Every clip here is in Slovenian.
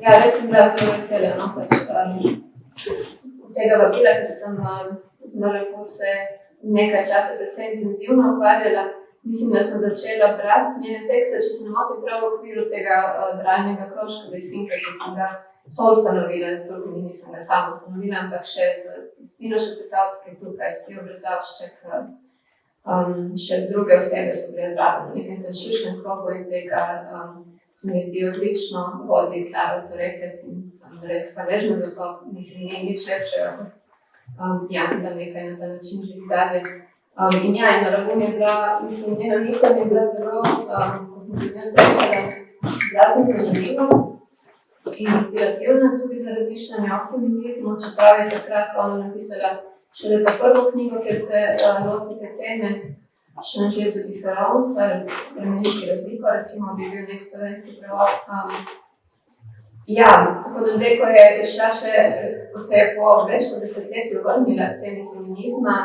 Ja, res sem bila zelo vesela, no, pač tega vabila, ker sem z Malago se nekaj časa predvsem intenzivno ukvarjala. Mislim, da sem začela brati njene tekste, če se ne motim, prav v okviru tega bralnega krožka Delfinke, ki sem ga soustanovila, z drugimi nisem ga sama ustanovila, ampak še z Milošem Petavcem tukaj, s Kijo Brezavšček, še druge osebe so bile zraven v nekem tem širšem krogu in zdaj ga se mi zdi odlično vodi Klara Torekec in sem res hvaležna za to. Mislim, ni nič lepšega kot da nekaj na ta način živi dalje. In Malago mi je bila, mislim, njena misel mi je bila zelo, ko sem se z njo srečala, blazno zanimiva in inspirativna tudi za razmišljanje o feminizmu, čeprav je takrat ona napisala šele pa prvo knjigo, kjer se loti te teme, Changer de différence, ali spremeniti razliko, recimo bi bil nek slovenski prevod. Tako da zdaj, ko je šla ko se je po več kot desetletju vrnila k temi feminizma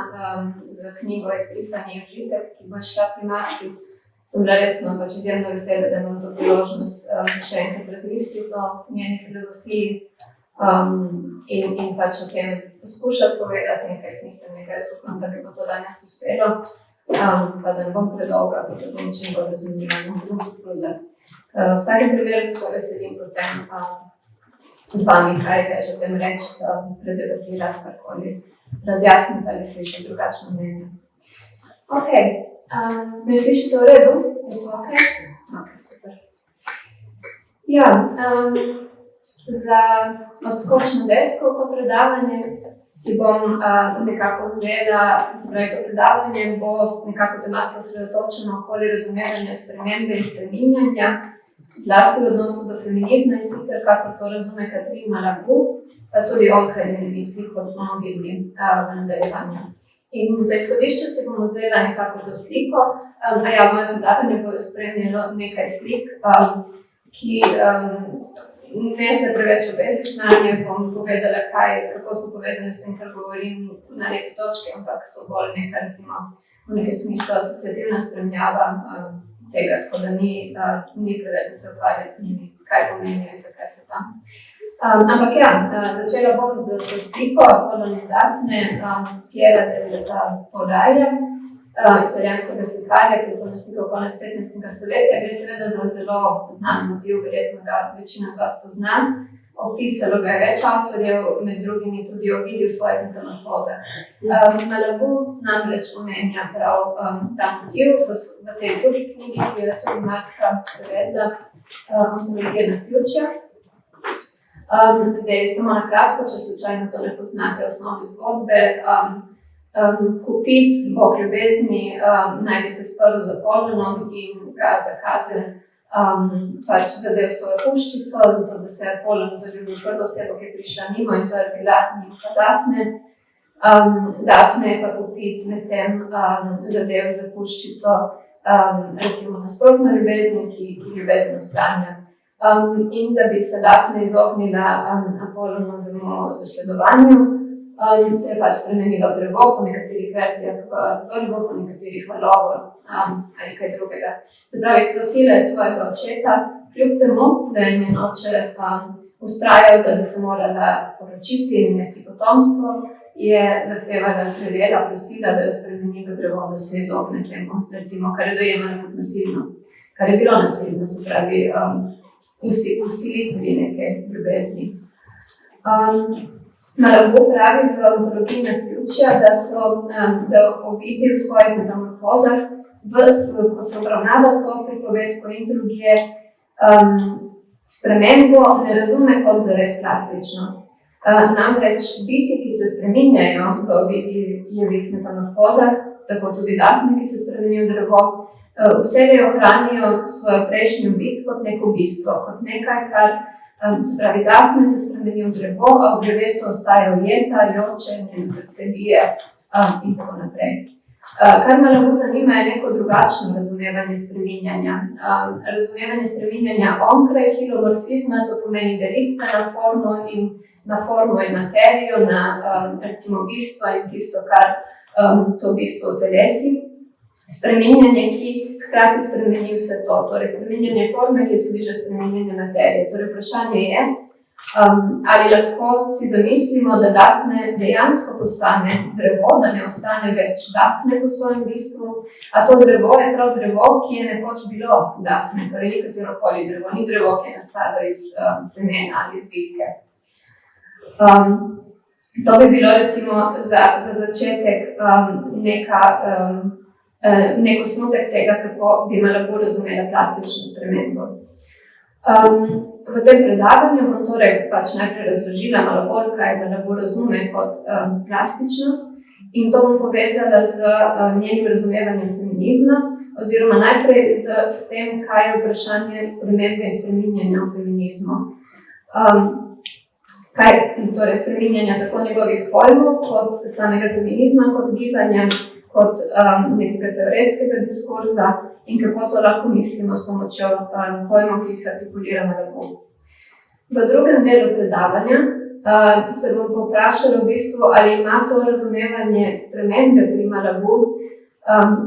z knjigo Izbrisani užitek, ki bo šla pri Maski, sem bila resno pač izjemno vesela, da imam to priložnost še enkrat razmisliti o njeni filozofiji in pač o tem poskušati povedati nekaj smiselnega. Jaz upam, da bi bo to danes uspelo, pa da ne bom predolga, pa da bom čim bolj razumljiva, se bom potrudila. V vsakem primeru se pa veselim potem z vami, kaj več o tem reči, predebatirati, karkoli razjasniti ali slišati drugačno mnenje. Me slišite v redu? Je to ok? Ok, super. Za odskočno desko v to predavanje si bom nekako vzela, se pravi, to predavanje bo nekako tematsko osredotočeno okoli razumevanja spremembe in spreminjanja, zlasti v odnosu do feminizma in sicer, kakor to razume Catherine Malabou, pa tudi onkraj njene misli, kot bomo videli v nadaljevanju. In za izhodišče se bomo vzela nekako to sliko, moje predavanje bo spremljalo nekaj slik, ki ne se preveč obesiti na nje, bom povedala, kako so povezane s tem, kar govorim na neki točki, ampak so bolj neka, recimo, v nekem smislu asociativna spremljava tega, tako da ni preveč se ukvarjati z njimi, kaj pomenijo in zakaj so tam. Ampak začela bom z sliko Apollonia Daphne, Piera della Porraia, italijanskega slikarja, ki je to naslikal konec 15. stoletja. Gre seveda za zelo znan motiv, verjetno ga večina vas pozna. Opisalo ga je več avtorjev, med drugimi tudi Ovid v svojih metamorfozah. Malabou namreč omenja prav ta motiv v tej drugi knjigi, ki je tudi Maska prevedla, Ontologija naključja. Zdaj, samo na kratko, če slučajno to ne poznate osnovne zgodbe, Kupid, bog ljubezni, naj bi se sprl z Apollonom in ga zakazal pač zadev svojo puščico, zato da se je Apollon zaljubil prvo osebo, ki je prišla mimo, in to je bila nimfa Daphne. Daphne je pa Kupid medtem zadev za puščico, recimo nasprotno ljubezni, ki ljubezen odklanja. In da bi se Daphne izognila Apollonovemu zasledovanju, se je pač spremenila v drevo, po nekaterih verzijah v vrbo, po nekaterih v lovo ali kaj drugega. Se pravi, prosila je svojega očeta, kljub temu, da je njen oče vztrajal, da bi se morala poročiti in imeti potomstvo, je zahtevala, želela, prosila, da jo spremeni v drevo, da se izogne temu, recimo, kar je dojemala kot nasilno, kar je bilo nasilno, se pravi, vsilitvi neke ljubezni. Malabou pravi v Ontologiji naključja, da Ovid v svojih metamorfozah, ko se obravnava to pripovedko Intrugije, spremembo ne razume kot zares plastično. Namreč biti, ki se spreminjajo v Ovidijevih metamorfozah, tako tudi Daphne, ki se spremeni v drevo, vselej ohranijo svojo prejšnjo bit kot neko bistvo, kot nekaj, kar se pravi, Daphne se spremeni v drevo, a v drevesu ostaja ujeta, joče, njeno srce bije in tako naprej. Kar Malabou zanima je neko drugačno razumevanje spreminjanja. Razumevanje spreminjanja onkraj hilomorfizma, to pomeni delitve na formo in materijo, na recimo bistvo in tisto, kar to bistvo utelesi. Spreminjanje, ki hkrati spremeni vse to, torej spreminjanje forme, ki je tudi že spreminjanje materije. Torej vprašanje je, Ali lahko si zamislimo, da Dafne dejansko postane drevo, da ne ostane več Dafne po svojem bistvu, a to drevo je prav drevo, ki je nekoč bilo Dafne, torej ni katerokoli drevo, ni drevo, ki je nastalo iz semena ali iz bitke. To bi bilo recimo za začetek nek osnutek tega, kako bi Malabou razumela plastično spremembo. V tem predavanju bom torej najprej razložila Malabou, kaj Malabou razume kot plastičnost, in to bom povezala z njenim razumevanjem feminizma, oziroma najprej s tem, kaj je vprašanje spremembe in spreminjanja v feminizmu. Torej spreminjanja tako njegovih pojmov, kot samega feminizma, kot gibanja, kot nekega teoretskega diskurza in kako to lahko mislimo s pomočjo pojmov, ki jih artikulira Malabou. V drugem delu predavanja se bom povprašala v bistvu, ali ima to razumevanje spremembe pri Malabou,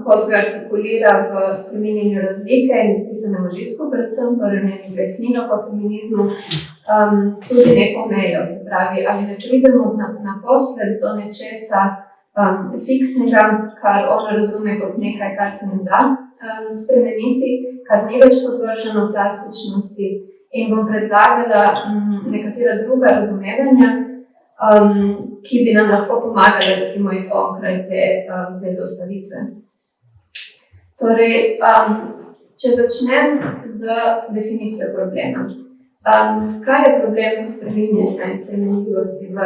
kot ga artikulira v Spreminjanju razlike in Izbrisanem užitku, predvsem torej njenih dveh knjigah o feminizmu, tudi neko mejo, se pravi, ali ne pridemo naposled do nečesa fiksnega, kar ona razume kot nekaj, kar se ne da spremeniti, kar ni več podvrženo plastičnosti, in bom predlagala nekatera druga razumevanja, ki bi nam lahko pomagala recimo iti onkraj te zaustavitve. Torej, če začnem z definicijo problema. Kaj je problem spreminjanja in spremenljivosti v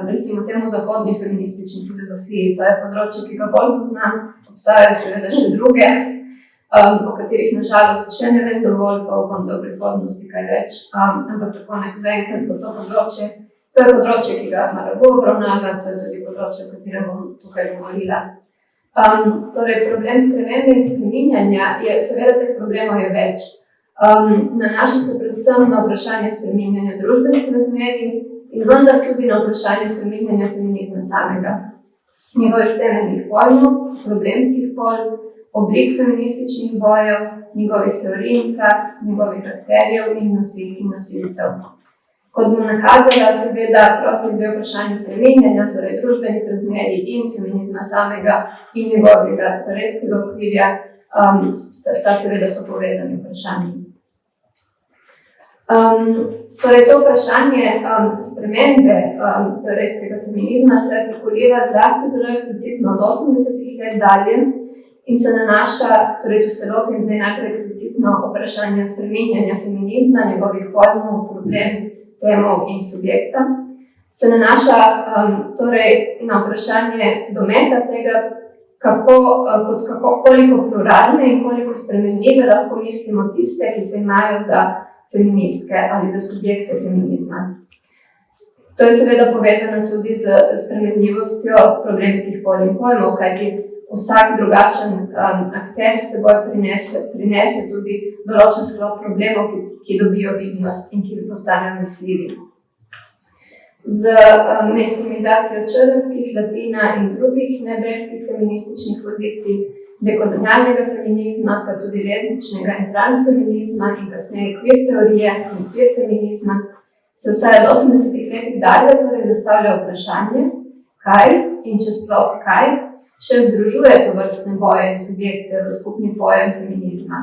recimo temu zahodni feministični filozofiji? To je področje, ki ga bolj poznam, obstajajo seveda še druge, o katerih nažalost še ne vem dovolj, pa upam, da v prihodnosti kaj več, ampak tako zaenkrat bo to področje. To je področje, ki ga Malabou obravnava, to je tudi področje, o katerem bom tukaj govorila. Torej, problem spremembe in spreminjanja je, seveda teh problemov je več. Nanaša se predvsem na vprašanje spreminjanja družbenih razmerij in vendar tudi na vprašanje spreminjanja feminizma samega, njegovih temeljnih pojmov, problemskih pol, oblik feminističnih bojev, njegovih teorij in praks, njegovih akterjev in nosilk in nosilcev. Kot bom nakazala, seveda prav ti dve vprašanje spreminjanja, torej družbenih razmerij in feminizma samega in njegovega teoretskega okvirja, sta seveda so povezani vprašanji. Torej, to vprašanje spremembe teoretskega feminizma se artikulira zlasti zelo eksplicitno od 80-ih let dalje in se nanaša, torej če se lotim zdaj najprej eksplicitno vprašanja spreminjanja feminizma, njegovih pojmov, problem, temov in subjekta, se nanaša torej na vprašanje dometa tega, koliko pluralne in koliko spremenljive lahko mislimo tiste, ki se imajo za feministke ali za subjekte feminizma. To je seveda povezano tudi z spremenljivostjo problemskih polj in pojmov, kajti vsak drugačen akter s seboj prinese tudi določen sklop problemov, ki dobijo vidnost in ki postanejo misljivi. Z mainstreamizacijo črnskih, latina in drugih nebreskih feminističnih pozicij, dekolonialnega feminizma, pa tudi lezbičnega in transfeminizma in kasneje queer teorije in queer feminizma, se vsaj od 80-ih letih dalje torej zastavlja vprašanje, kaj in če sploh kaj še združuje tovrstne boje in subjekte v skupni pojem feminizma.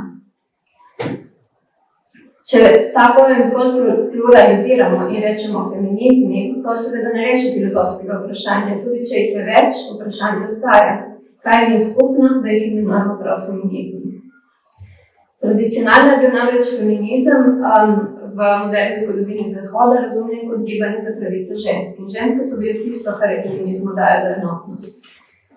Če ta pojem zgolj pluraliziramo in rečemo feminizmi, to seveda ne reši filozofskega vprašanja, tudi če jih je več, vprašanje ostaja. Kaj mi je skupno, da jih imenujemo prav feminizmi? Tradicionalno je bil namreč feminizem v moderni zgodovini Zahoda razumljen kot gibanje za pravice žensk. In ženske so bile tisto, kar je feminizmu dajalo enotnost.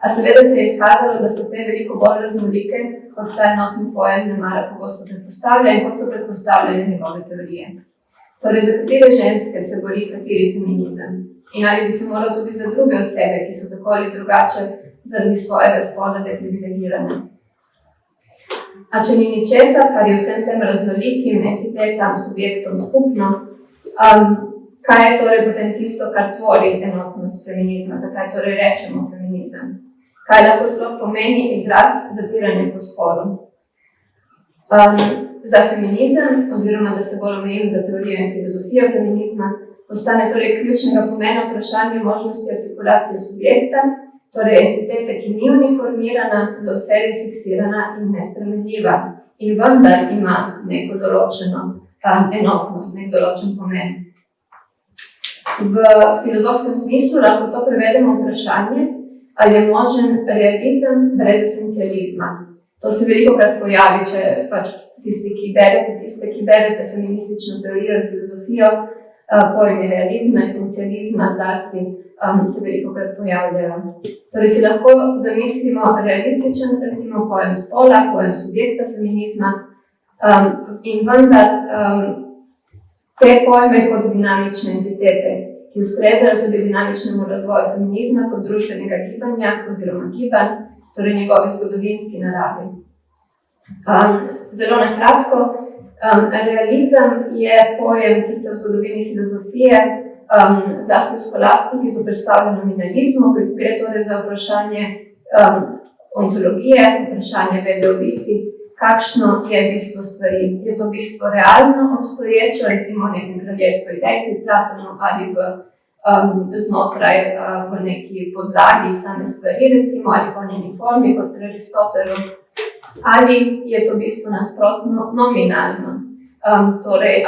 A seveda se je izkazalo, da so te veliko bolj raznolike, kot ta enotni pojem nemara pogosto predpostavlja in kot so predpostavljene njegove teorije. Torej, za katere ženske se bori kateri feminizem? In ali bi se moral tudi za druge osebe, ki so tako ali drugače zaradi svojega spola deprivilegirane. A če ni ničesar, kar je vsem tem raznolikim entitetam, subjektom skupno, kaj je torej potem tisto, kar tvori enotnost feminizma, zakaj torej rečemo feminizem? Kaj lahko sploh pomeni izraz zatiranje po spolu? Za feminizem, oziroma da se bolj omejim za teorijo in filozofijo feminizma, postane torej ključnega pomena vprašanje možnosti artikulacije subjekta, torej entitete, ki ni uniformirana, za vse fiksirana in nespremenljiva in vendar ima neko določeno enotnost, nek določen pomen. V filozofskem smislu lahko to prevedemo vprašanje, ali je možen realizem brez esencializma. To se velikokrat pojavi, če pač tiste, ki berete feministično teorijo in filozofijo, pojmi realizma, esencializma, zlasti se velikokrat pojavljajo. Torej si lahko zamislimo realističen, recimo pojem spola, pojem subjekta feminizma in vendar te pojme kot dinamične entitete, ki ustrezajo tudi dinamičnemu razvoju feminizma kot družbenega gibanja oziroma gibanj, torej njegovi zgodovinski naravi. Zelo na kratko, realizem je pojem, ki se v zgodovini filozofije, zlasti v skolastiki, zoperstavlja nominalizmu, gre torej za vprašanje ontologije, vprašanje vede o biti, kakšno je bistvo stvari. Je to bistvo realno obstoječo, recimo v nekem kraljestvu idej pri Platonu ali znotraj v neki podlagi same stvari, recimo, ali po njeni formi kot pri Aristotelu, ali je to bistvo nasprotno nominalno. Torej,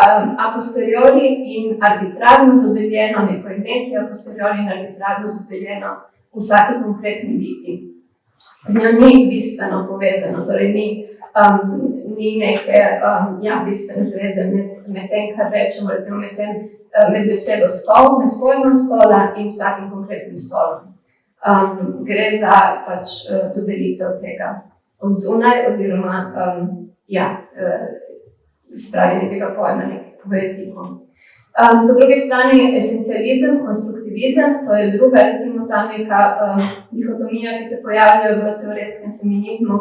a posteriori in arbitrarno dodeljeno neko ime, ki je a posteriori in arbitrarno dodeljeno vsaki konkretni biti. Z njo ni bistveno povezano, torej ni neke bistvene zveze med tem, kar rečemo, recimo med besedo stol, med pojmom stola in vsakim konkretnim stolom. Gre za pač dodelitev tega od zunaj oziroma spravi nekega pojma v jeziku. Po drugi strani esencializem, konstruktivizem, to je druga, recimo ta neka dihotomija, ki se pojavlja v teoretskem feminizmu.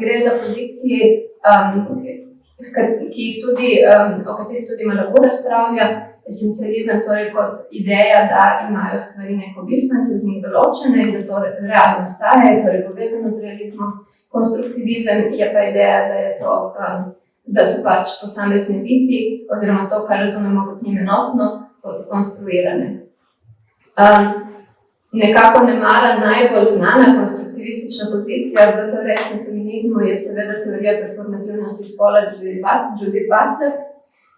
Gre za pozicije, o katerih tudi Malabou razpravlja. Esencializem torej kot ideja, da imajo stvari neko bistvo in so z njih določene in da to realno obstaja, torej povezano z realizmom. Konstruktivizem je pa ideja, da so pač posamezne biti oziroma to, kar razumemo kot njim enotno, konstruirane. Nekako nemara najbolj znana konstruktivistična pozicija v teoretskem feminizmu je seveda teorija performativnosti spola Judith Butler,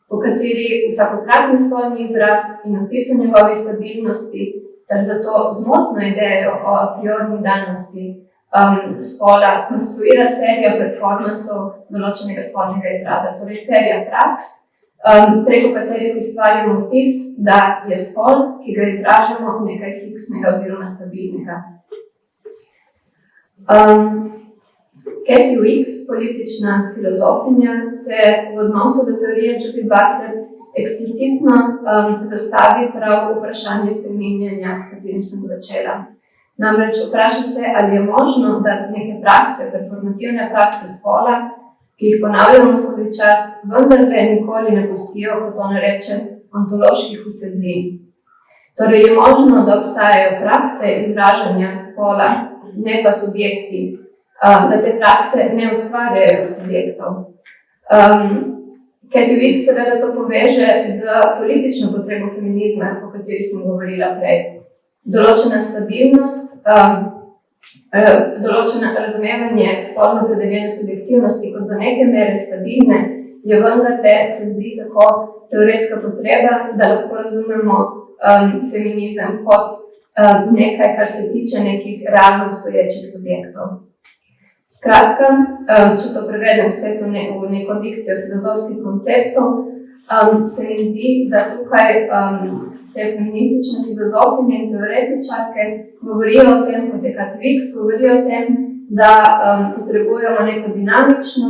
po kateri vsakokratni spolni izraz in vtis o njegovi stabilnosti ter zato zmotno idejo o a priorni danosti spola konstruira serija performansov določenega spolnega izraza, torej serija praks, preko katerih ustvarjamo vtis, da je spol, ki ga izražamo, nekaj fiksnega oziroma stabilnega. Cathy Weeks, politična filozofinja, se v odnosu do teorije Judith Butler eksplicitno zastavi prav vprašanje spreminjanja, s katerim sem začela. Namreč vpraša se, ali je možno, da neke prakse, performativne prakse spola, ki jih ponavljamo skozi čas, vendarle nikoli ne pustijo, kot ona reče, ontoloških vsebin. Torej je možno, da obstajajo prakse izražanja spola, ne pa subjekti, da te prakse ne ustvarjajo subjektov. Cathy Weeks seveda to poveže z politično potrebo feminizma, o kateri sem govorila prej. Določena stabilnost, določeno razumevanje spolno opredeljene subjektivnosti kot do neke mere stabilne, je vendarle se zdi tako teoretska potreba, da lahko razumemo feminizem kot nekaj, kar se tiče nekih realno obstoječih subjektov. Skratka, če to prevedem spet v neko dikcijo filozofskih konceptov, se mi zdi, da tukaj te feministične filozofinje in teoretičarke govorijo o tem, kot je Cathy Weeks, govorijo o tem, da potrebujemo neko dinamično,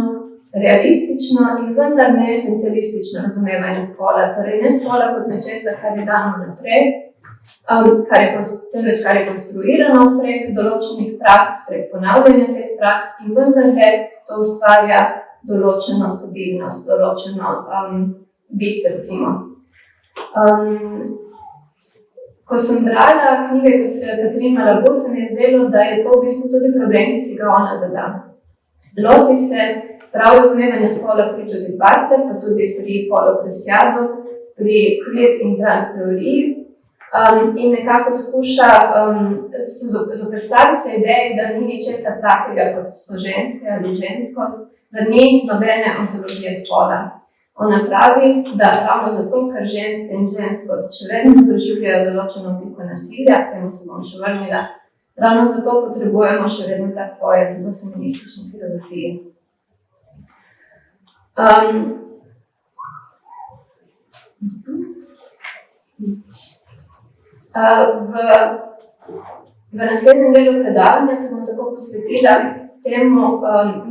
realistično in vendar ne esencialistično razumevanje spola. Torej ne spola kot nečesa, kar je dano naprej, temveč kar je konstruirano prek določenih praks, prek ponavljanja teh praks in vendarle to ustvarja določeno stabilnost, določeno bit, recimo. Ko sem brala knjige Catherine Malabou, se mi je zdelo, da je to v bistvu tudi problem, ki si ga ona zada. Loti se prav razumevanja spola pri Judith Butler, pa tudi pri Paulu Preciado, pri queer in trans teoriji in nekako skuša zoperstaviti se ideji, da ni ničesar takega, kot so ženske ali ženskost, da ni nobene ontologije spola. Ona pravi, da ravno zato, ker ženske in ženskost še vedno doživljajo določeno obliko nasilja, k temu se bom še vrnila, ravno zato potrebujemo še vedno tak pojem v feministični filozofiji. V naslednjem delu predavanja se bom tako posvetila temu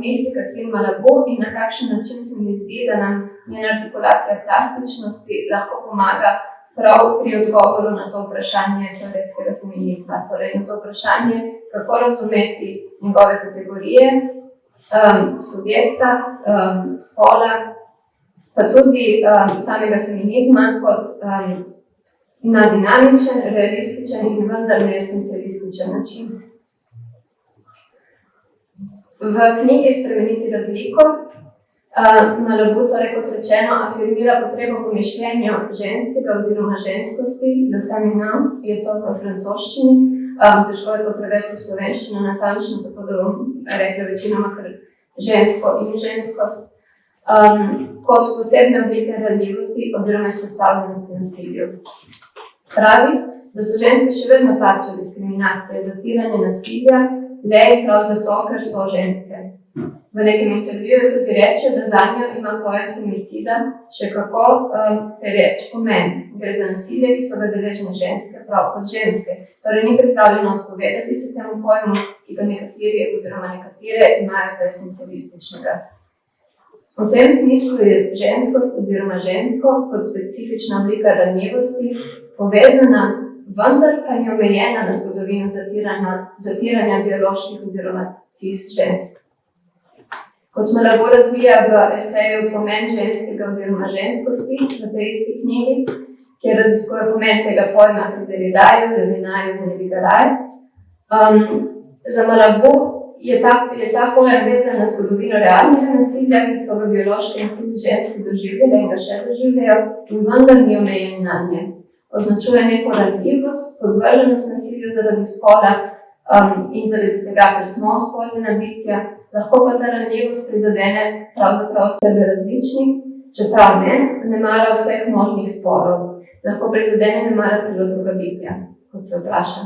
misli Catherine Malabou in na kakšen način se mi zdi, da nam njena artikulacija plastičnosti lahko pomaga prav pri odgovoru na to vprašanje teoretskega feminizma, torej na to vprašanje, kako razumeti njegove kategorije, subjekta, spola, pa tudi samega feminizma kot na dinamičen, realističen in vendar ne esencialističen način. V knjigi Spremeniti razliko Malabou, torej kot rečeno, afirmira potrebo po mišljenju ženskega oziroma ženskosti, le féminin, je to v francoščini, težko je to prevesti v slovenščino natančno, tako da bom rekla večinoma kar žensko in ženskost, kot posebne oblike ranljivosti oziroma izpostavljenosti nasilju. Pravi, da so ženske še vedno tarča diskriminacije, zatiranje nasilja, le prav zato, ker so ženske. V nekem intervjuju tudi reče, da zanjo ima pojem femicida še kako pereč pomen. Gre za nasilje, ki so ga deležne ženske, prav kot ženske. Torej ni pripravljeno odpovedati se temu pojmu, ki ga nekateri oziroma nekatere imajo za esencialističnega. V tem smislu je ženskost oziroma žensko kot specifična oblika ranljivosti povezana, vendar pa ni omejena na zgodovino zatiranja bioloških oziroma cis žensk. Kot Malabou razvija v eseju Pomen ženskega oziroma ženskosti v tej isti knjigi, kjer raziskuje pomen tega pojma pri Derridaju, Levinaju in Irigaray. Za Malabou je ta pojem vezan na zgodovino realnega nasilja, ki so ga biološke in cis ženske doživljale in ga še doživljajo, in vendar ni omejen nanje. Označuje neko ranljivost, podvrženost nasilju zaradi spola in zaradi tega, ker smo spoljena bitja, lahko pa ta ranljivost prizadene pravzaprav sebe različnih, čeprav ne mara vseh možnih sporov. Lahko prizadene ne mara celo druga bitja, kot se vpraša.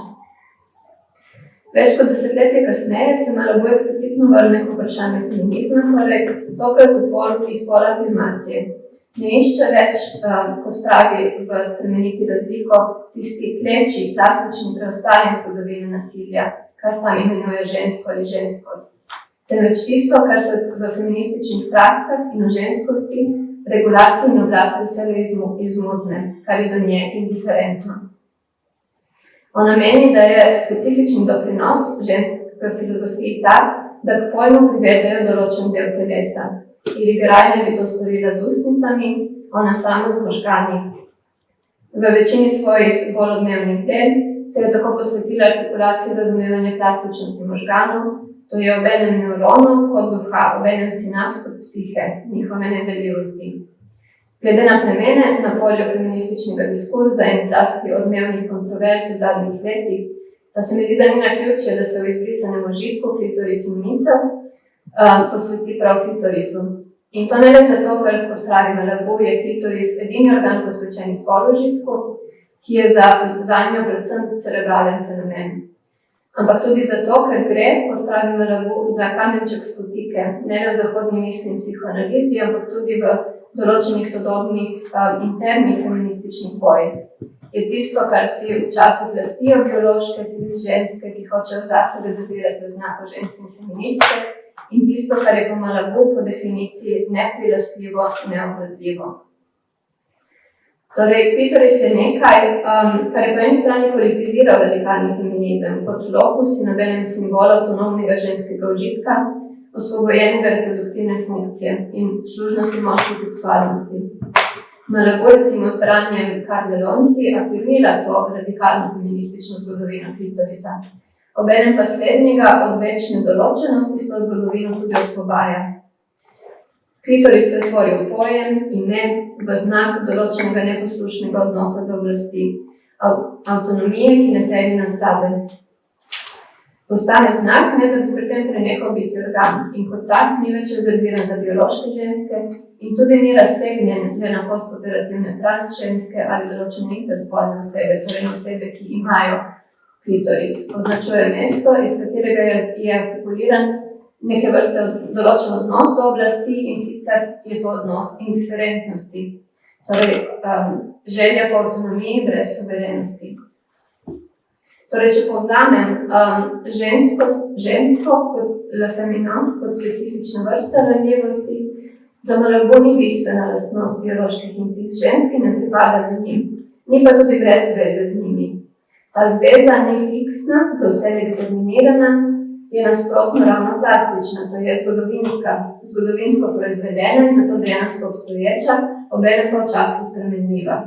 Več kot desetletje kasneje se Malabou eksplicitno vrne k vprašanju feminizma, torej tokrat iz pola afirmacije. Ne išče več, kot pravi v Spremeniti razliko, tisti kleči, plastični preostanek zgodovine nasilja, kar tam imenuje žensko ali ženskost. Temveč tisto, kar se v feminističnih praksah in v ženskosti, regulaciji in oblasti vsega izmuzne, kar je do nje indiferentno. Ona meni, da je specifični doprinos ženske filozofiji tak, da k pojmu privedejo določen del telesa. Irigaray bi to storila z ustnicami, ona sama z možgani. V večini svojih bolj odmevnih del se je tako posvetila artikulaciji razumevanja plastičnosti možganov, to je obenem neuronov kot duha, obenem sinaps kot psihe, njihove nedeljivosti. Glede na plemene na polju feminističnega diskurza in zlasti odmevnih kontrovers v zadnjih letih, pa se mi zdi, da ni naključje, da se v izbrisanem užitku klitoris in misel posveti prav klitorisu. In to ne le zato, ker, kot pravi Malabou, je klitoris edini organ posvečen zgolj užitku, ki je zanjo predvsem cerebralen fenomen. Ampak tudi zato, ker gre, kot pravi Malabou, za kamenček spotike, ne le v zahodni misli in psihoanalizi, ampak tudi v določenih sodobnih internih feminističnih bojih. Je tisto, kar si včasih lastijo biološke cis ženske, ki hočejo zase rezervirati oznako ženske in feministke, in tisto, kar je po Malabou po definiciji neprilastljivo, neobvladljivo. Torej, klitoris je nekaj, kar je po eni strani politiziral radikalni feminizem kot lokus in obenem simbol avtonomnega ženskega užitka, osvobojenega reproduktivne funkcije in služnosti moške seksualnosti. Malabou recimo z branjem Karle Lonci afirmira to radikalno feministično zgodovino klitorisa. Obenem pa slednjega od večne določenosti s to zgodovino tudi osvobaja. Klitoris pretvori v pojem, ime, v znak določenega neposlušnega odnosa do oblasti, avtonomije, ki ne temelji nad vlade. Postane znak, ne da bi pri tem prenehal biti organ in kot tak ni več rezerviran za biološke ženske in tudi ni raztegnjen le na postoperativne transženske ali določene interspolne osebe, torej na osebe, ki imajo klitoris. Označuje mesto, iz katerega je artikuliran neke vrste določen odnos do oblasti in sicer je to odnos indiferentnosti, torej želja po avtonomiji brez suverenosti. Torej, če povzamem, žensko kot le feminin, kot specifična vrsta ranljivosti, za Malraux ni bistvena lastnost bioloških in cis ženski, ne pripada do njim, ni pa tudi brez zveze z njimi. Ta zveza ni fiksna, za vse je determinirana, je nasprotno ravno plastična, to je zgodovinsko proizvedena in zato dejansko obstoječa, obenem pa v času spremenljiva.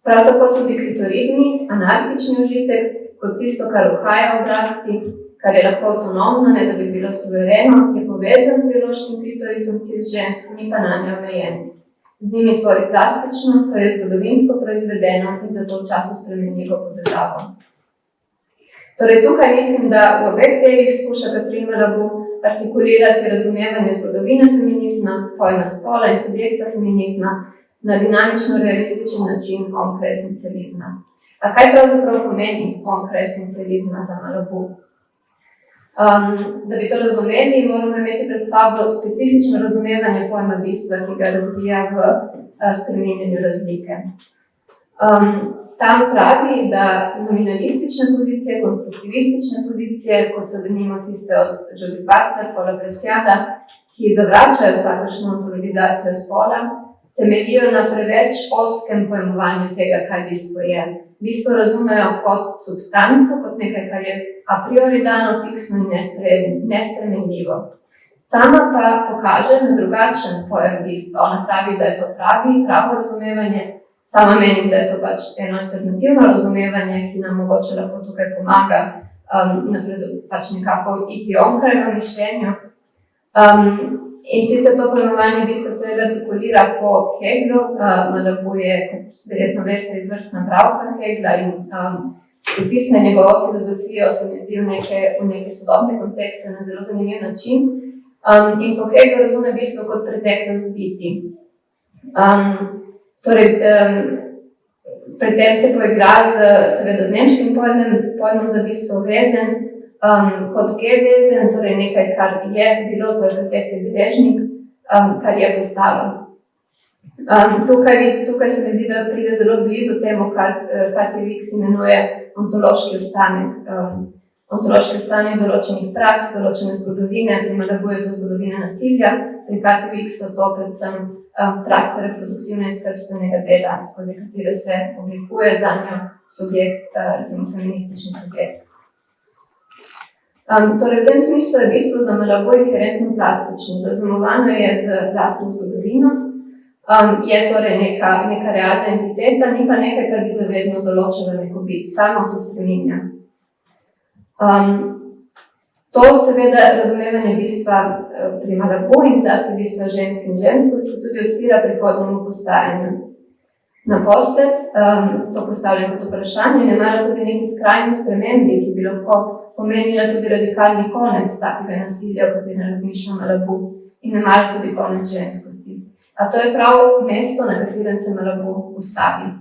Prav tako tudi klitoridni, anarhični užitek, kot tisto, kar uhaja oblasti, kar je lahko avtonomno, ne da bi bilo suvereno, je povezan z biološkim klitorisom cis žensk, ni pa nanje omejen. Z njimi tvori plastično, to je zgodovinsko proizvedeno in zato v času spremenljivo povezavo. Torej, tukaj mislim, da v obeh delih skuša Catherine Malraux artikulirati razumevanje zgodovine feminizma, pojma spola in subjekta feminizma na dinamično realističen način onkraj esencializma. A kaj pravzaprav pomeni onkraj esencializma za Malraux? Da bi to razumeli, moramo imeti pred sabo specifično razumevanje pojma bistva, ki ga razvija v spreminjanju razlike. Tam pravi, da nominalistične pozicije, konstruktivistične pozicije, kot so denimo tiste od Judith Butler, Paula Preciada, ki zavračajo vsakršno ontologizacijo spola, temeljijo na preveč ozkem pojmovanju tega, kaj bistvo je. Bistvo razumejo kot substanco, kot nekaj, kar je a priori dano, fiksno in nespremenljivo. Sama pa pokaže na drugačen pojem bistva. Ona pravi, da je to pravo razumevanje. Sama menim, da je to pač eno alternativno razumevanje, ki nam mogoče lahko tukaj pomaga pač nekako iti onkraj v mišljenju. In sicer to pojmovanje bistva seveda artikulira po Hegelu, Malraux je, kot verjetno veste, izvrstna bralka Hegela in vtisne njegovo filozofijo se mi zdi v neke sodobne kontekste na zelo zanimiv način. In po Hegelu razume bistvo kot preteklost biti. Torej, pri tem se poigra seveda z nemškim pojmom za bistvo vezen, kot gevezen, torej nekaj, kar je bilo, to je pretekli deležnik, kar je postalo. Tukaj se mi zdi, da pride zelo blizu temu, kar Katja Wicks imenuje ontološki ostanek določenih praks, določene zgodovine, pri Malraux je to zgodovina nasilja, pri Katja Wicks so to predvsem prakse reproduktivne in skrbstvenega dela, skozi katere se oblikuje zanjo subjekt, recimo feministični subjekt. Torej, v tem smislu je bistvo za Malraux inherentno plastično, zaznamovano je z lastno zgodovino, je torej neka realna entiteta, ni pa nekaj, kar bi zavedno določilo neko bit, samo se spreminja. To seveda razumevanje bistva pri Malraux in zlasti bistva žensk in ženskosti tudi odpira prihodnjemu postajanju. Naposled, to postavljam kot vprašanje, ne mara tudi neki skrajni spremembi, ki bi lahko pomenila tudi radikalni konec takega nasilja, kot je razmišljal Malraux, in ne mara tudi konec ženskosti. A to je prav mesto, na katerem se Malraux ustavi.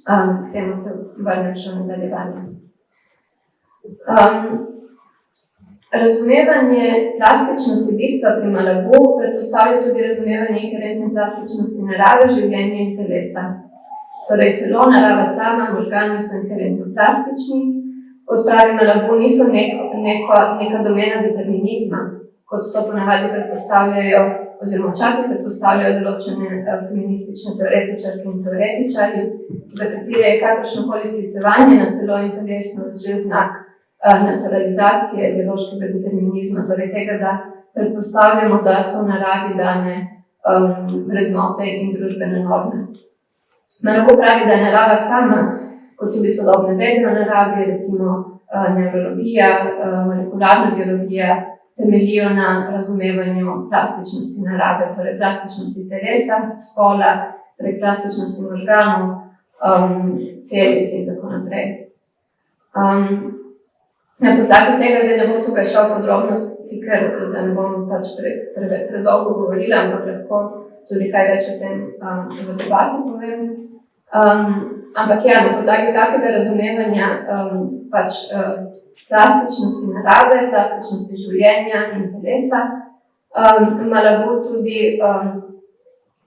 K temu se vrnem še v nadaljevanju. Razumevanje plastičnosti bistva pri Malraux predpostavlja tudi razumevanje inherentne plastičnosti narave, življenja in telesa. Torej, telo, narava sama, možgani so inherentno plastični, kot pravi Malraux, niso neka domena determinizma, kot to ponavadi predpostavljajo, oziroma včasih predpostavljajo določene feministične teoretičarke in teoretičarji, za katere je kakršnokoli sklicevanje na telo in telesnost že znak naturalizacije biološkega determinizma, torej tega, da predpostavljamo, da so v naravi dane vrednote in družbene norme. Malraux pravi, da je narava sama, kot tudi sodobne vede v naravi, recimo neurologija, molekularna biologija, temeljijo na razumevanju plastičnosti narave, torej plastičnosti telesa, spola, torej plastičnosti možganov, celic in tako naprej. Na podlagi tega zdaj ne bom tukaj šel v podrobnosti, ker da ne bom pač predolgo govorila, ampak lahko tudi kaj več o tem v debati povem. Ampak ja, na podlagi takega razumevanja pač plastičnosti narave, plastičnosti življenja in telesa, Malabou tudi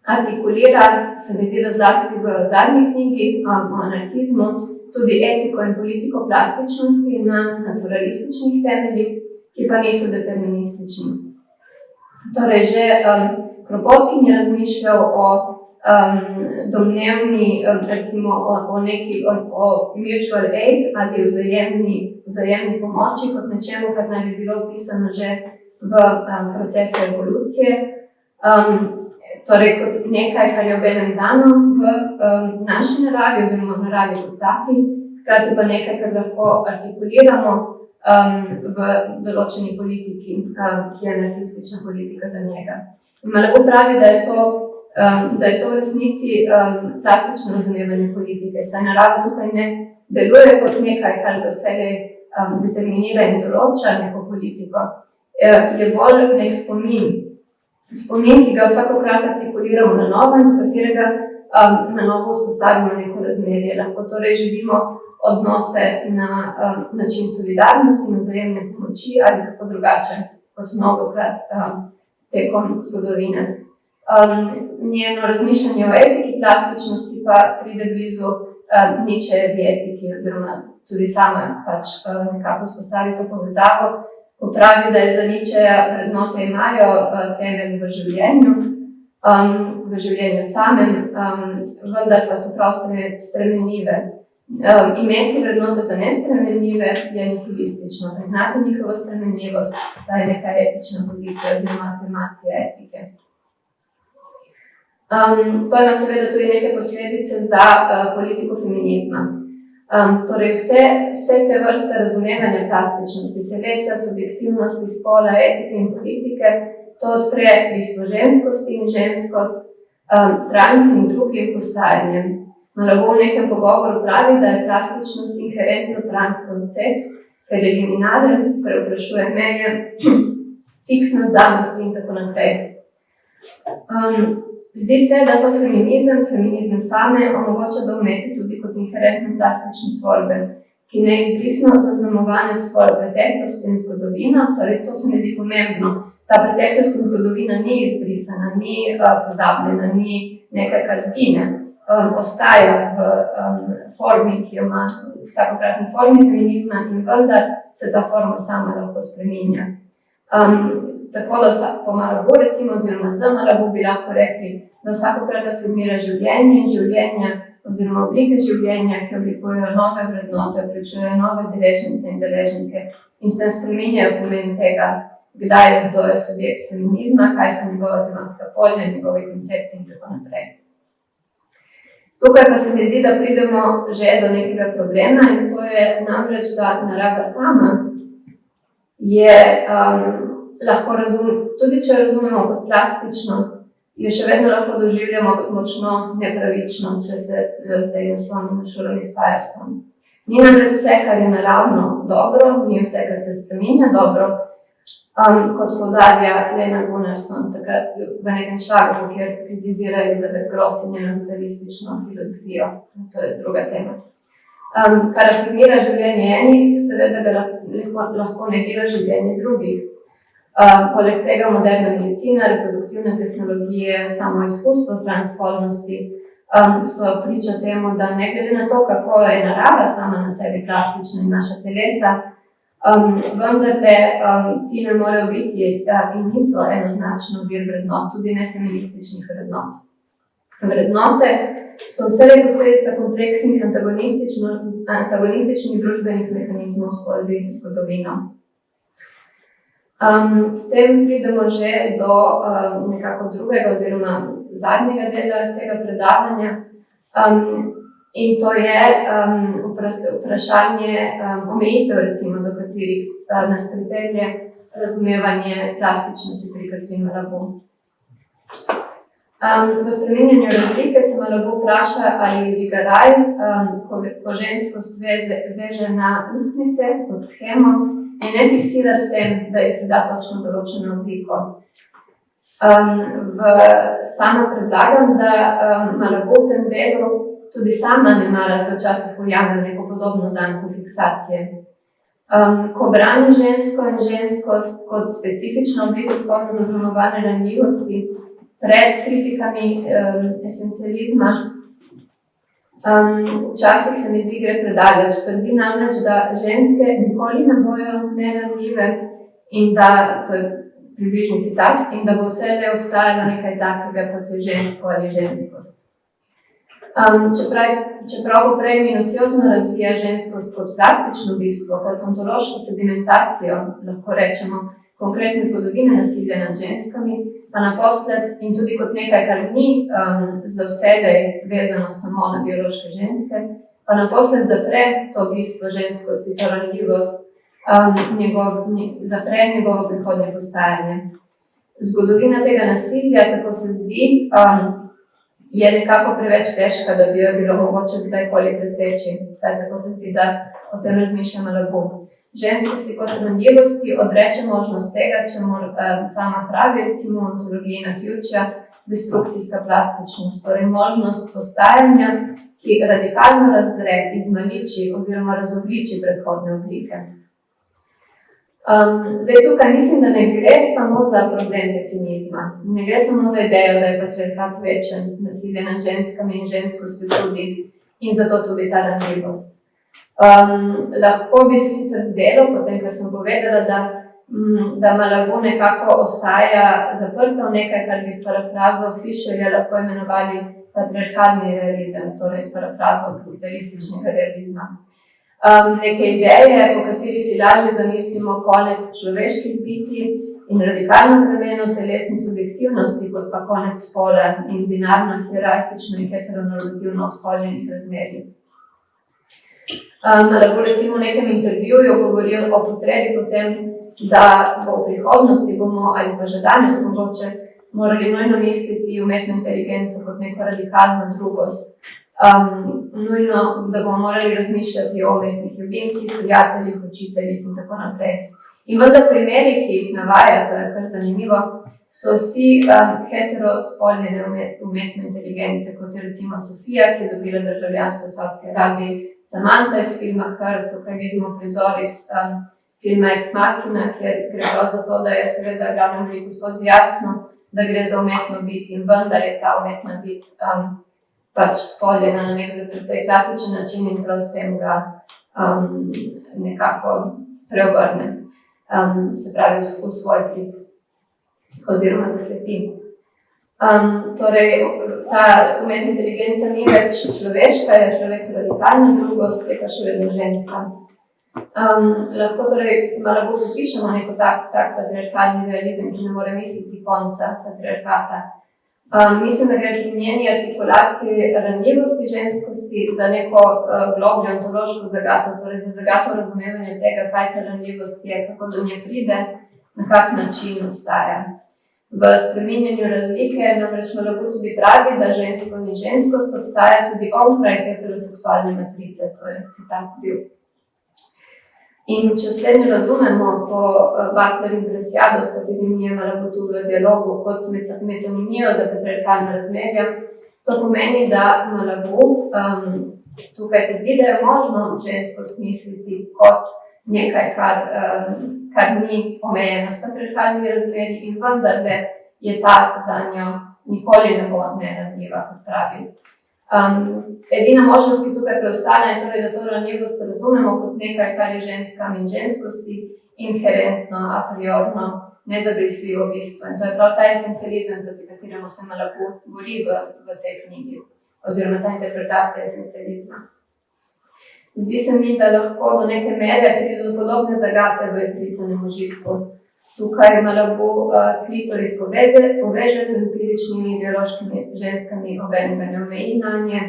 artikulira, se mi zdi, da zlasti v zadnji knjigi o anarhizmu, tudi etiko in politiko plastičnosti na naturalističnih temeljih, ki pa niso deterministični. Torej, že Kropotkin je razmišljal o domnevni, recimo o mutual aid ali vzajemni pomoči kot nečemu, kar naj bi bilo opisano že v procesu evolucije. Torej, kot nekaj, kar je obenem dano v naši naravi oziroma v naravi kot taki, hkrati pa nekaj, kar lahko artikuliramo v določeni politiki, ki je anarhistična politika za njega. Malabou pravi, da je to v resnici plastično razumevanje politike, saj narava tukaj ne deluje kot nekaj, kar za vse determinira in določa neko politiko. Je bolj nek spomin, ki ga vsakokrat artikuliramo na novo in do katerega na novo vzpostavimo neko razmerje. Lahko torej živimo odnose na način solidarnosti in vzajemne pomoči ali kako drugače kot mnogokrat tekom zgodovine. Njeno razmišljanje o etiki plastičnosti pa pride blizu Nietzschejevi etiki oziroma tudi sama pač nekako vzpostavi to povezavo, ko pravi, da je za Nietzscheja vrednote imajo temelj v življenju samem, vendar pa so prav spremenljive. Imeti vrednote za nespremenljive je nihilistično, priznati njihovo spremenljivost pa je neka etična pozicija oziroma afirmacija etike. To ima seveda tudi neke posledice za politiko feminizma. Torej vse te vrste razumevanja plastičnosti, telesa, subjektivnosti, spola, etike in politike, to odpre bistvo ženskosti in ženskost, trans in drugim postajanjem. Malabou v nekem pogovoru pravi, da je plastičnost inherentno trans koncept, ker je liminaren, preoprašuje meje, fiksnost danosti in tako naprej. Zdi se, da to feminizem same omogoča doumeti tudi kot inherentne plastične tvorbe, ki neizbrisno zaznamovane s svojo preteklostjo in zgodovino, torej to se mi zdi pomembno. Ta preteklost in zgodovina ni izbrisana, ni pozabljena, ni nekaj, kar zgine. Ostaja v formi, ki jo ima vsakokratni formi feminizma in vendar se ta forma sama lahko spreminja. Tako da po Malabou recimo, oziroma z Malabou bi lahko rekli, da vsakokrat afirmira življenje in življenja oziroma oblike življenja, ki oblikujejo nove vrednote, vključujejo nove deležnice in deležnike in s tem spreminjajo pomen tega, kdaj je kdo je subjekt feminizma, kaj so njegova tematska polja, njegovi koncepti in tako naprej. Tukaj pa se mi zdi, da pridemo že do nekega problema in to je namreč, da narava sama je lahko tudi če razumemo kot plastično, jo še vedno lahko doživljamo kot močno nepravično, če se zdaj naslonim na Shulamit Firestone. Ni namreč vse, kar je naravno dobro, ni vse, kar se spreminja dobro, kot poudarja Lena Gunnarsson takrat v nekem članku, kjer kritizira Elizabeth Gross in njeno vitalistično filozofijo. To je druga tema. Kar afirmira življenje enih, seveda ga lahko negira življenje drugih. Poleg tega moderna medicina, reproduktivne tehnologije, samo izkustvo transspolnosti so priča temu, da ne glede na to, kako je narava sama na sebi plastična in naša telesa, vendarle ti ne morejo biti in niso enoznačno vir vrednot, tudi ne feminističnih vrednot. Vrednote so vselej posledica kompleksnih antagonističnih družbenih mehanizmov skozi zgodovino. S tem pridemo že do nekako drugega oziroma zadnjega dela tega predavanja in to je vprašanje omejitev, recimo, do katerih nas pripelje razumevanje plastičnosti pri Catherine Malabou. V spreminjanju razlike se Malabou vpraša, ali Vigaraj, ko ženskost veže na ustnice kot schemo in ne fiksira s tem, da ji prida točno določeno obliko. Sama predlagam, da Malabou v tem delu tudi sama ne mara se včasih pojavlja neko podobno zanko fiksacije. Ko brani žensko in ženskost kot specifično obliko spolno zaznamovane ranljivosti pred kritikami esencializma, včasih se mi zdi gre predaleč. Trdi namreč, da ženske nikoli ne bojo neranljive in da, to je približni citat, in da bo vse obstajalo nekaj takega kot je žensko ali ženskost. Čeprav poprej minuciozno razvija ženskost kot plastično bistvo, kot ontološko sedimentacijo, lahko rečemo, konkretne zgodovine nasilja nad ženskami, pa naposled in tudi kot nekaj, kar ni za vsedej vezano samo na biološke ženske, pa naposled zapre to bistvo ženskosti, to ranljivost, zapre njegovo prihodnje postajanje. Zgodovina tega nasilja, tako se zdi, je nekako preveč težka, da bi jo bilo mogoče kdajkoli preseči. Vsaj tako se zdi, da o tem razmišlja Malabou. Ženskosti kot ranljivosti odreče možnost tega, čemu sama pravi, recimo v ontologiji naključja, destrukcijska plastičnost, torej možnost postajanja, ki radikalno razdre, izmaliči oziroma razobliči predhodne oblike. Zdaj tukaj mislim, da ne gre samo za problem pesimizma. Ne gre samo za idejo, da je patriarhat večen, nasilje nad ženskami in ženskostjo tudi in zato tudi ta ranljivost. Lahko bi se sicer zdelo, potem, kar sem povedala, da Malabou nekako ostaja zaprta v nekaj, kar bi s parafrazo Fischerja lahko imenovali patriarhalni realizem, torej s parafrazo kapitalističnega realizma. Neke ideje, po kateri si lažje zamislimo konec človeških bitij in radikalno premeno telesne subjektivnosti, kot pa konec spola in binarno, hierarhično in heteronormativno ospolnjenih razmerij. Malabou recimo v nekem intervjuju govori o potrebi potem, da bo v prihodnosti bomo, ali pa že danes mogoče, morali nujno misliti umetno inteligenco kot neko radikalno drugost. Nujno, da bomo morali razmišljati o umetnih ljubimcih, prijateljih, učiteljih in tako naprej. In vendar primeri, ki jih navaja, to je kar zanimivo, so vsi heterospoljene umetne inteligence, kot je recimo Sofija, ki je dobila državljanstvo v Savdski Arabiji, Samantha iz filma Her, tukaj vidimo prizor iz filma Ex Machina, kjer gre prav za to, da je seveda glavnem liku skozi jasno, da gre za umetno bit in vendar je ta umetna bit pač spoljena na nek precej klasičen način in prav s tem ga nekako preobrne, se pravi v svoj prid oziroma zaslepi. Torej, ta umetna inteligenca ni več človeška, je človek radikalna drugost, je pa še vedno ženska. Lahko torej Malabou popišemo neko tak patriarhalni realizem, ki ne more misliti konca patriarhata. Mislim, da gre pri njeni artikulaciji ranljivosti ženskosti za neko globljo ontološko zagato, torej za zagato razumevanja tega, kaj ta ranljivost je, kako do nje pride, na kak način obstaja. V spreminjanju razlike namreč Malabou tudi pravi, da žensko in ženskost obstaja tudi onkraj heteroseksualne matrice, to je citat bil. In če slednjo razumemo po Butler in Preciado, s katerimi je Malabou tu v dialogu kot metonimijo za patriarhalna razmerja, to pomeni, da Malabou tukaj trdi, da je možno ženskost misliti kot nekaj, kar ni omejeno s patriarhalnimi razmerji in vendarle je ta zanjo nikoli ne bo neranljiva, kot pravi. Edina možnost, ki tukaj preostane, je torej, da to ranljivost razumemo kot nekaj, kar je ženskam in ženskosti inherentno, a priorno, nezagresljivo bistvo. In to je prav ta esencializem, proti kateremu se Malabou bori v tej knjigi, oziroma ta interpretacija esencializma. Zdi se mi, da lahko do neke mere pride do podobne zagate v izbrisanem užitku. Tukaj Malabou klitoris poveže z empiričnimi biološkimi ženskami, obenem ga ne omeji nanje.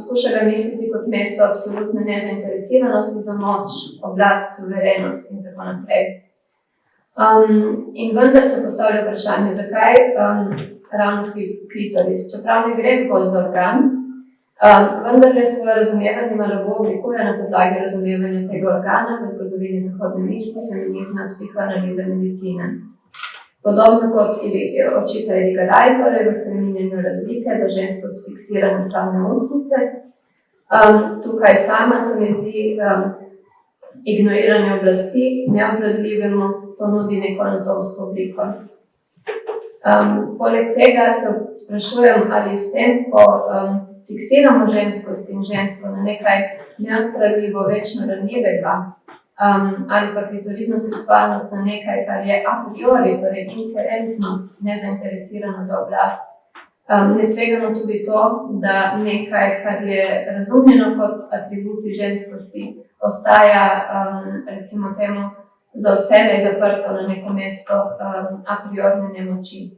Skuša ga misliti kot mesto absolutne nezainteresiranosti za moč, oblast, suverenost in tako naprej. In vendar se postavlja vprašanje, zakaj ravno klitoris, čeprav ne gre zgolj za organ, vendarle svoje razumevanje Malraux oblikuje na podlagi razumevanja tega organa v zgodovini zahodne misli, feminizma, psihoanalize, medicine. Podobno kot očita Edgar Wright, torej v spreminjanju razlike, da ženskost fiksira na slavne ustnice. Tukaj sama se mi zdi ignoriranje oblasti neobvladljivemu ponudi neko anatomsko obliko. Poleg tega se sprašujem, ali s tem, ko fiksiramo ženskost in žensko na nekaj neodpravljivo, večno ranljivega, ali pa klitoridno seksualnost na nekaj, kar je a priori, torej inherentno nezainteresirano za oblast, ne tvegamo tudi to, da nekaj, kar je razumljeno kot atributi ženskosti, ostaja, recimo temu, za vselej zaprto na neko mesto a priorne nemoči.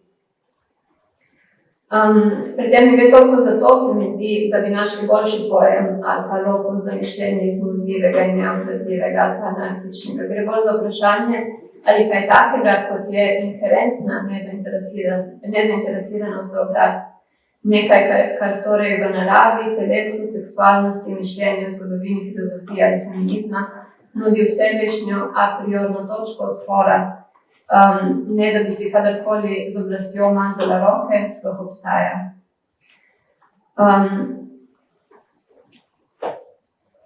Pri tem ne gre toliko za to, se mi zdi, da bi našli boljši pojem ali pa locus za mišljenje izmuzljivega in neobvladljivega ali pa anarhičnega. Gre bolj za vprašanje, ali kaj takega, kot je inherentna nezainteresiranost za oblast, nekaj, kar torej v naravi, telesu, seksualnosti, mišljenju, zgodovini, filozofije ali feminizma nudi vselejšnjo a priorno točko odpora, ne da bi si kadarkoli z oblastjo mazala roke, sploh obstaja.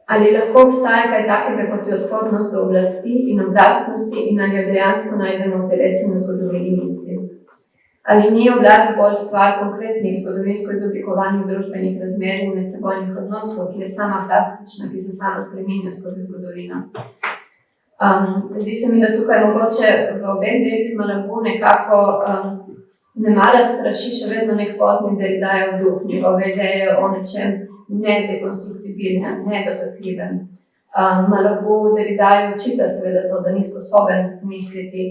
Ali lahko obstaja kaj takega kot je odpornost do oblasti in oblastnosti in ali jo dejansko najdemo v telesu na zgodovini misli? Ali ni oblast bolj stvar konkretnih zgodovinsko izoblikovanih družbenih razmer in medsebojnih odnosov, ki je sama plastična, ki se sama spreminja skozi zgodovino? Zdi se mi, da tukaj mogoče v obeh delih Malraux nekako nemara straši še vedno nek pozni Derridajev duh, njegove ideje o nečem nedekonstruktibilnem, nedotakljivem. Malraux Derridaju očita seveda to, da ni sposoben misliti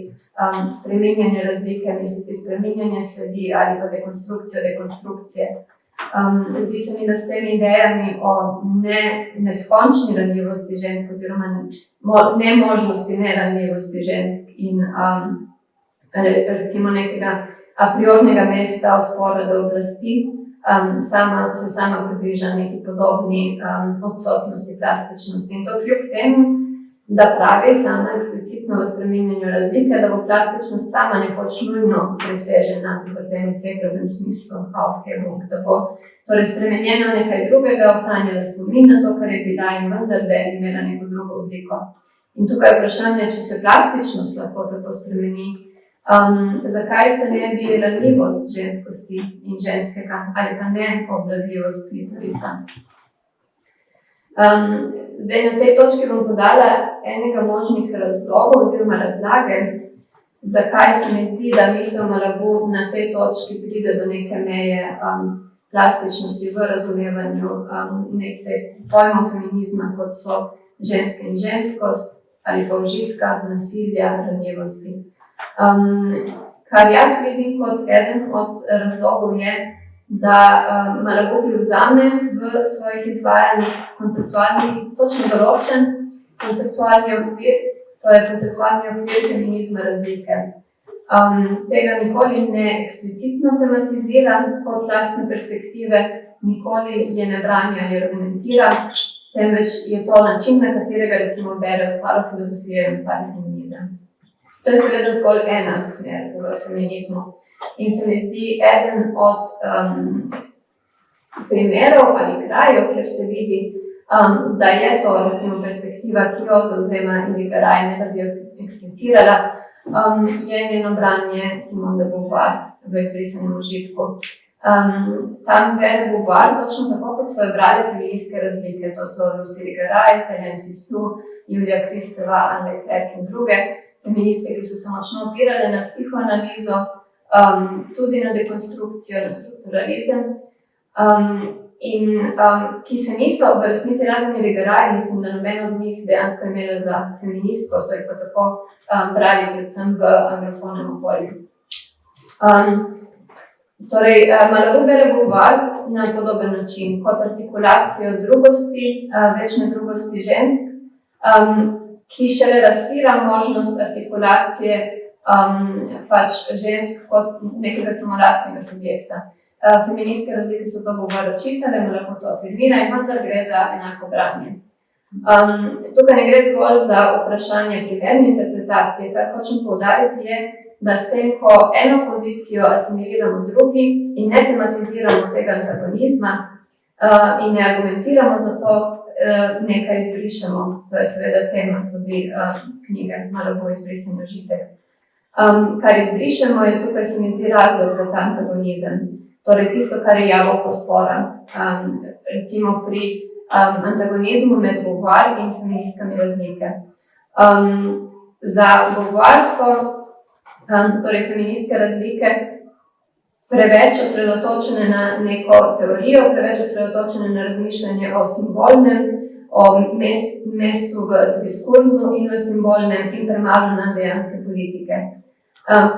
spreminjanje razlike, misliti spreminjanje sledi ali pa dekonstrukcije. Zdi se mi, da s temi idejami o neskončni ranljivosti žensk oziroma nemožnosti neranljivosti žensk in recimo nekega a priornega mesta odpora do oblasti, se sama približa neki podobni odsotnosti plastičnosti. In to kljub temu, da pravi sama eksplicitno v spreminjanju razlike, da bo plastičnost sama nekoč nujno presežena v tem Heglovem smislu, Aufhebung, da bo torej spremenjeno nekaj drugega, ohranjala spomin na to, kar je bila in vendarle imela neko drugo obliko. In tukaj je vprašanje, če se plastičnost lahko tako spremeni, zakaj se ne bi ranljivost ženskosti in ženskega ali pa ne obvladljivost klitorisa. Zdaj na tej točki bom podala enega možnih razlogov oziroma razlage, zakaj se mi zdi, da misel Malraux na tej točki pride do neke meje plastičnosti v razumevanju nekaj pojmov feminizma, kot so ženske in ženskost ali pa užitka, nasilja, ranljivosti. Kar jaz vidim kot eden od razlogov je, da Malraux privzame v svojih izvajanjih konceptualni, točno določen konceptualni okvir, to je konceptualni okvir feminizma razlike. Tega nikoli ne eksplicitno tematizira kot lastne perspektive, nikoli je ne brani ali argumentira, temveč je to način, na katerega recimo bere ostalo filozofijo in ostali feminizem. To je seveda zgolj ena smer v feminizmu. In se mi zdi eden od primerov ali krajev, kjer se vidi, da je to recimo perspektiva, ki jo zauzema Edgar Wright, da bi jo eksplicirala, je njeno branje Simone de Beauvoir v Izbrisanem užitku. Tam Vere Beauvoir, točno tako kot so jo brali feministke razlike, to so Lucy Irigaray, Hélène Cixous, Julia Kristeva, Anne Leclerc in druge feministke, ki so se močno opirale na psihoanalizo, tudi na dekonstrukcijo, na strukturalizem, in ki se niso v resnici razen Irigaray, mislim, da noben od njih dejansko imela za feministko, so jih pa tako brali predvsem v anglofonem okolju. Torej, Malraux bere Beauvoir na podoben način, kot artikulacijo drugosti, večne drugosti žensk, ki šele razpira možnost artikulacije pač žensk kot nekega samolastnega subjekta. Feministke razlike so to Beauvoir očitale, lahko to afirmira in vendar gre za enako branje. Tukaj ne gre zgolj za vprašanje primerne interpretacije, kar hočem poudariti je, da s tem, ko eno pozicijo asimiliramo drugi in ne tematiziramo tega antagonizma in ne argumentiramo za to, nekaj izbrišemo. To je seveda tema tudi knjige, malo bo izbrisan užitek. Kar izbrišemo je tukaj se mi zdi razlog za ta antagonizem. Torej tisto, kar je jabolko spora. Recimo pri antagonizmu med Beauvoir in feministkami razlike. Za Beauvoir so torej feministke razlike preveč osredotočene na neko teorijo, preveč osredotočene na razmišljanje o simbolnem, o mestu v diskurzu in v simbolnem in premalo na dejanske politike.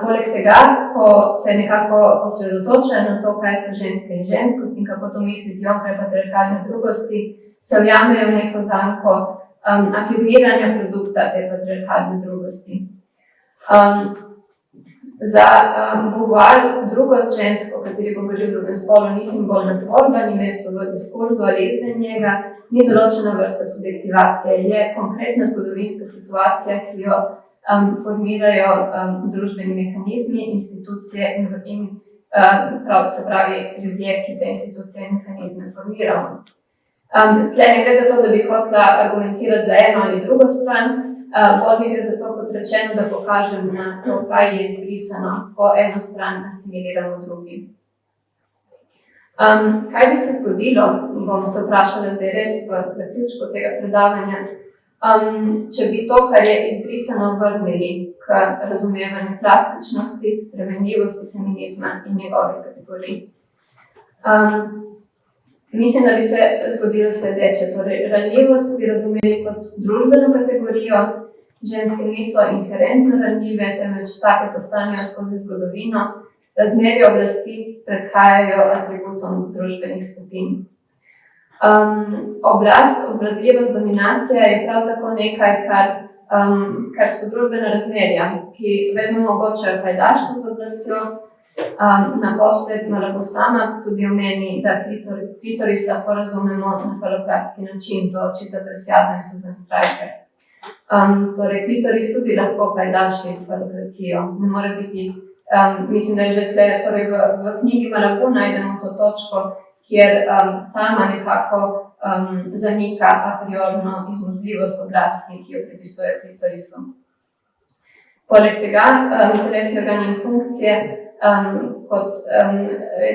Poleg tega, ko se nekako osredotočajo na to, kaj so ženske in ženskost in kako to misliti onkraj patriarhalne drugosti, se vjamejo v neko zanko afirmiranja produkta te patriarhalne drugosti. Za Beauvoir drugost žensk, o kateri govori v drugem spolu, ni simbolna tvorba, ni mesto v diskurzu ali izven njega, ni določena vrsta subjektivacije, je konkretna zgodovinska situacija, ki jo formirajo družbeni mehanizmi, institucije in se pravi ljudje, ki te institucije in mehanizme formiramo. Tle ne gre za to, da bi hotela argumentirati za eno ali drugo stran, bolj mi gre za to, kot rečeno, da pokažem na to, kaj je izbrisano, ko eno stran asimiliramo drugi. Kaj bi se zgodilo, bom se vprašala zdaj res v zaključku tega predavanja, če bi to, kar je izbrisano, vrnili k razumevanju plastičnosti, spremenljivosti feminizma in njegovih kategorij. Mislim, da bi se zgodilo sledeče. Torej, ranljivost bi razumeli kot družbeno kategorijo, ženske niso inherentno ranljive, temveč take postanejo skozi zgodovino, razmerje oblasti predhajajo atributom družbenih skupin. Oblast, obvladljivost, dominacija je prav tako nekaj, kar so družbena razmerja, ki vedno omogočajo pajdaštvo z oblastjo. Naposled lahko sama tudi omeni, da klitoris lahko razumemo na falokratski način, to očita presjadno in Susan Stryker. Torej, klitoris tudi lahko pajdaši s falokracijo. Ne more biti, mislim, da je že tle, torej v knjigi lahko najdemo to točko, kjer sama nekako zanika a priorno izmuzljivost oblasti, ki jo pripisuje klitorisu. Poleg tega, telesne organe in funkcije kot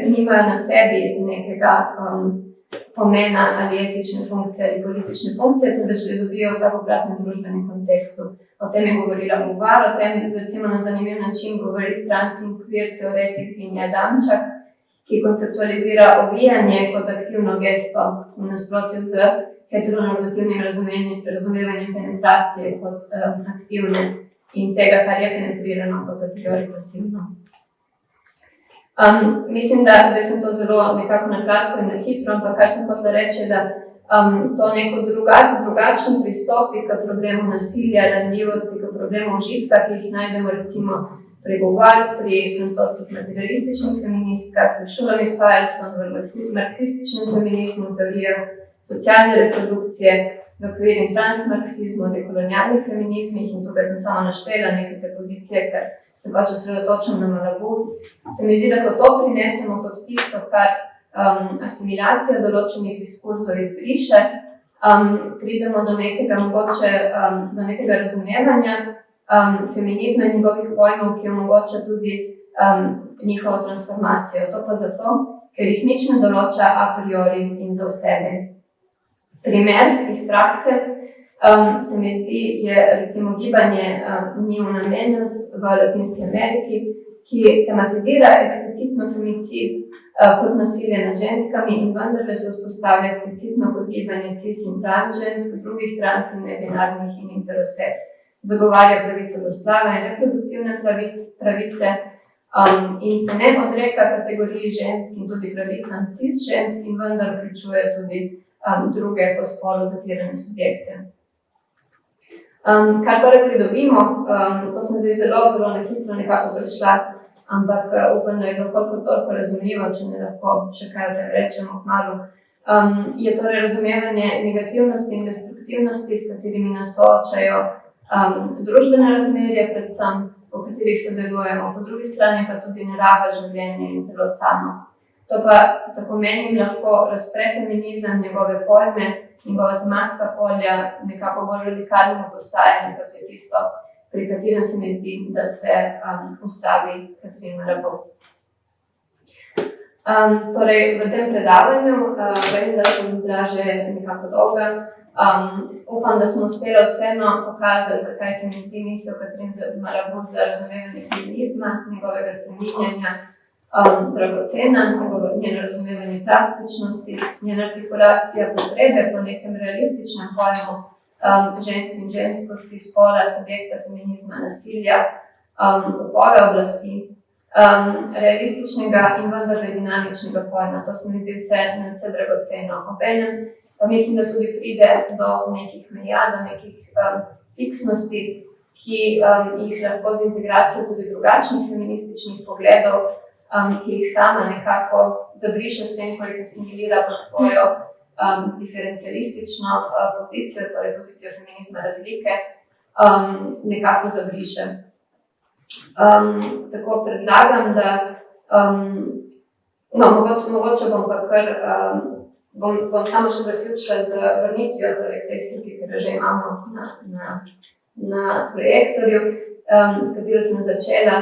nimajo na sebi nekega pomena ali etične funkcije ali politične funkcije, tudi že dobijo v vsakokratnem družbenem kontekstu. O tem je govorila Beauvoir, o tem recimo na zanimiv način govori trans in queer teoretik Vinje Adamčak, ki konceptualizira ovijanje kot aktivno gesto v nasprotju z heteronormativnim razumevanjem penetracije kot aktivne in tega, kar je penetrirano kot a priori pasivno. Mislim, da zdaj sem to zelo nekako na kratko in na hitro, ampak kar sem hotela reči, da to neko drugačen pristopi k problemu nasilja, ranljivosti, k problemu užitka, ki jih najdemo recimo pri Beauvoir, pri francoskih materialističnih feministkah, pri Shulamit Firestone, v marksističnem feminizmu, teorijah socialne reprodukcije, v queer in transmarksizmu, dekolonialnih feminizmih in tukaj sem samo naštela neke te pozicije, ker se pač osredotočam na Malabou. Se mi zdi, da ko to prinesemo kot tisto, kar asimilacija določenih diskurzov izbriše, pridemo do nekega mogoče, do nekega razumevanja feminizma in njegovih pojmov, ki omogoča tudi njihovo transformacijo. To pa zato, ker jih nič ne določa a priori in za vsebe. Primer iz prakse se mi zdi, je recimo gibanje Nihuna Menos v Latinski Ameriki, ki tematizira eksplicitno femicid kot nasilje nad ženskami in vendarle se vzpostavlja eksplicitno kot gibanje cis in trans žensk, drugih trans in nebinarnih in interosek. Zagovarja pravico do splava in reproduktivne pravice in se ne odreka kategoriji žensk in tudi pravicam cis žensk in vendar vključuje tudi druge po spolu zatirane subjekte. Kar torej pridobimo, to sem zdaj zelo na hitro nekako prišla, ampak upam, da je bilo toliko razumljivo, če ne lahko še kaj o tem rečemo kmalu. Je torej razumevanje negativnosti in destruktivnosti, s katerimi nas soočajo družbene razmerje, predvsem, po katerih sodelujemo, po drugi strani pa tudi narava, življenje in telo samo. To pa tako menim lahko razpre feminizem, njegove pojme, njegova tematska polja nekako bolj radikalno postajanje, kot je tisto, pri katerem se mi zdi, da se ustavi Katrin Malabov. Torej, v tem predavanju, vem, da sem bila že nekako dolga, upam, da sem uspela vseeno pokazati, zakaj se mi zdi misel Katrin Malabov za razumevanje feminizma, njegovega spreminjanja, dragocena, njeno razumevanje plastičnosti, njena artikulacija potrebe po nekem realističnem pojmu žensk in ženskosti, spola, subjekta feminizma, nasilja, upora oblasti, realističnega in vendarle dinamičnega pojma. To se mi zdi vse dragoceno. Obenem pa mislim, da tudi pride do nekih meja, do nekih fiksnosti, ki jih lahko z integracijo tudi drugačnih feminističnih pogledov, ki jih sama nekako zabriše s tem, ko jih asimilira pod svojo diferencialistično pozicijo, torej pozicijo feminizma razlike, nekako zabriše. Tako predlagam, da mogoče bom pa kar bom samo še zaključila z vrnitvijo, torej tej sliki, ki jo že imamo na projektorju, s katero sem začela.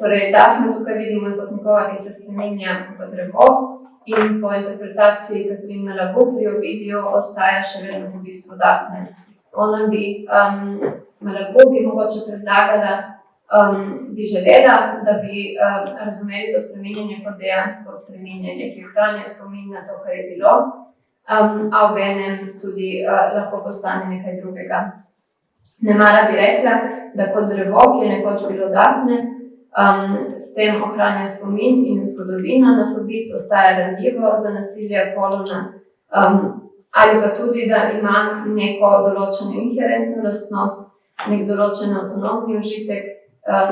Torej, Dafne tukaj vidimo kot nekoga, ki se spreminja v drevo in po interpretaciji Katrin Malabov pri Ovidiju ostaja še vedno v bistvu Dafne. Ona bi, Malabov bi mogoče predlagala, bi želela, da bi razumeli to spreminjanje kot dejansko spreminjanje, ki ohranja spomin na to, kar je bilo, a obenem tudi lahko postane nekaj drugega. Nemara bi rekla, da kot drevo, ki je nekoč bilo Dafne, s tem ohranja spomin in zgodovino na to bit, ostaja ranljivo za nasilje Apolona, ali pa tudi, da ima neko določeno inherentno lastnost, nek določen avtonomni užitek,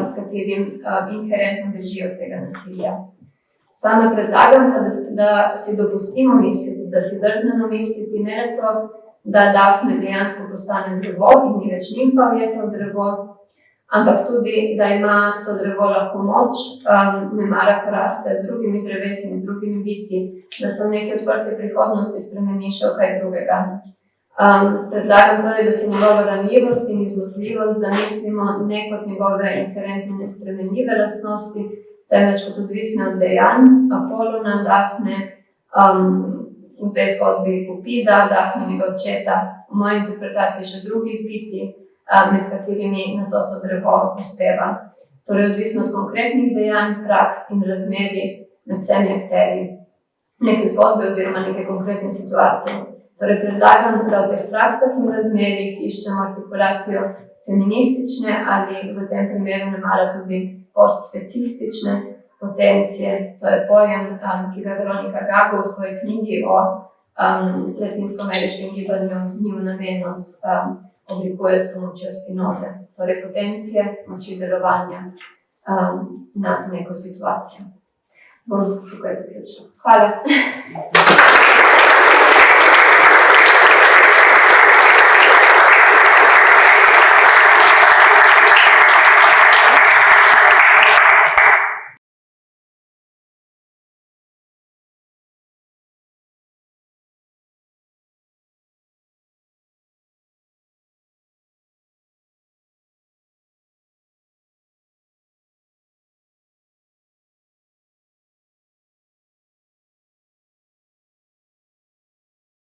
s katerim inherentno beži od tega nasilja. Sama predlagam pa, da si dopustimo misliti, da si drznemo misliti ne le to, da Dafne dejansko postane drevo in ni več nimfa ujeta v drevo, ampak tudi, da ima to drevo lahko moč, nemara ko raste z drugimi drevesi in z drugimi biti, da se v neki odprti prihodnosti spremeni še v kaj drugega. Predlagam torej, da si njegovo ranljivost in izmuzljivost zamislimo ne kot njegove inherentne nespremenljive lastnosti, temveč kot odvisne od dejanj Apolona, Dafne, v tej zgodbi Kupida, Dafnenega očeta, v moji interpretaciji še drugih biti, med katerimi na to drevo uspeva. Torej, odvisno od konkretnih dejanj, praks in razmerij med vsemi akterji neke zgodbe oziroma neke konkretne situacije. Torej, predlagam, da v teh praksah in razmerjih iščemo artikulacijo feministične ali v tem primeru nemara tudi postspecistične potencije. To je pojem, ki ga Veronika Gago v svoji knjigi o latinsko-ameriškem gibanju New Namenos oblikuje s pomočjo Spinoze. Torej, potencije moči delovanja nad neko situacijo. Bom tukaj zaključila. Hvala.